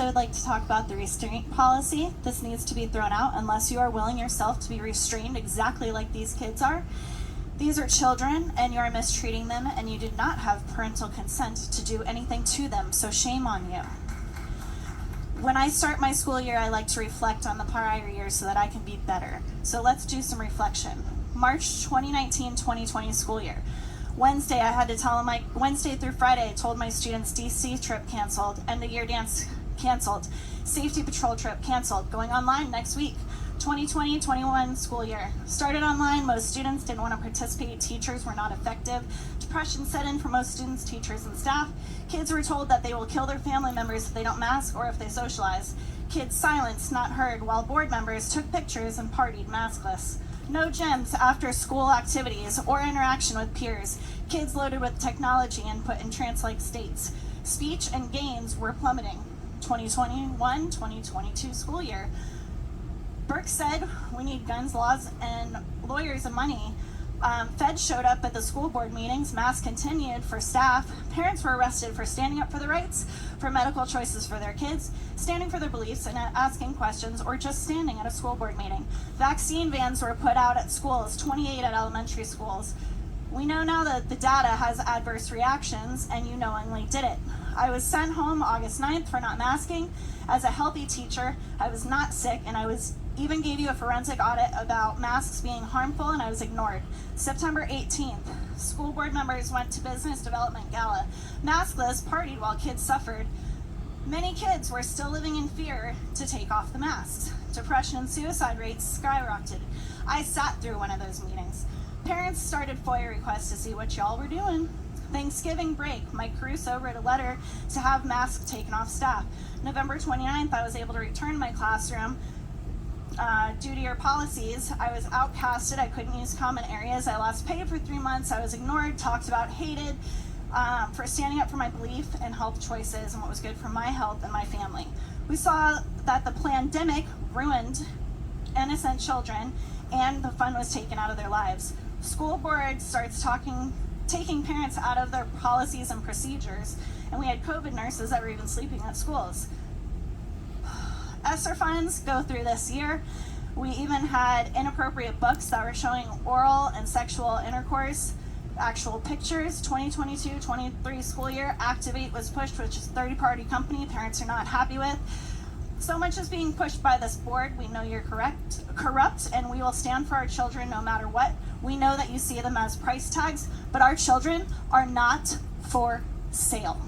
I would like to talk about the restraint policy. This needs to be thrown out unless you are willing yourself to be restrained exactly like these kids are. These are children and you are mistreating them and you did not have parental consent to do anything to them, so shame on you. When I start my school year, I like to reflect on the prior year so that I can be better. So let's do some reflection. March 2019-2020 school year. Wednesday, I had to tell them, Wednesday through Friday, I told my students DC trip canceled, end of year dance canceled, safety patrol trip canceled, going online next week. 2020-21 school year. Started online, most students didn't want to participate, teachers were not effective. Depression set in for most students, teachers, and staff. Kids were told that they will kill their family members if they don't mask or if they socialize. Kids silenced, not heard, while board members took pictures and partied maskless. No gyms, after school activities, or interaction with peers. Kids loaded with technology and put in trance-like states. Speech and gains were plummeting. 2021-2022 school year. Burke said we need guns, laws, and lawyers and money. Feds showed up at the school board meetings. Masks continued for staff. Parents were arrested for standing up for their rights, for medical choices for their kids, standing for their beliefs and asking questions, or just standing at a school board meeting. Vaccine vans were put out at schools, 28 at elementary schools. We know now that the data has adverse reactions and you knowingly did it. I was sent home August 9th for not masking. As a healthy teacher, I was not sick and I even gave you a forensic audit about masks being harmful and I was ignored. September 18th, school board members went to business development gala. Maskless, partied while kids suffered. Many kids were still living in fear to take off the masks. Depression and suicide rates skyrocketed. I sat through one of those meetings. Parents started FOIA requests to see what y'all were doing. Thanksgiving break, Mike Caruso wrote a letter to have masks taken off staff. November 29th, I was able to return to my classroom. Due to your policies, I was outcasted. I couldn't use common areas. I lost pay for 3 months. I was ignored, talked about, hated for standing up for my belief and health choices and what was good for my health and my family. We saw that the pandemic ruined innocent children and the fun was taken out of their lives. School board starts taking parents out of their policies and procedures, and we had COVID nurses that were even sleeping at schools. ESSER funds go through this year. We even had inappropriate books that were showing oral and sexual intercourse, actual pictures. 2022-23 school year, Activate was pushed, which is a third-party company parents are not happy with. So much is being pushed by this board. We know you're corrupt, and we will stand for our children no matter what. We know that you see them as price tags, but our children are not for sale.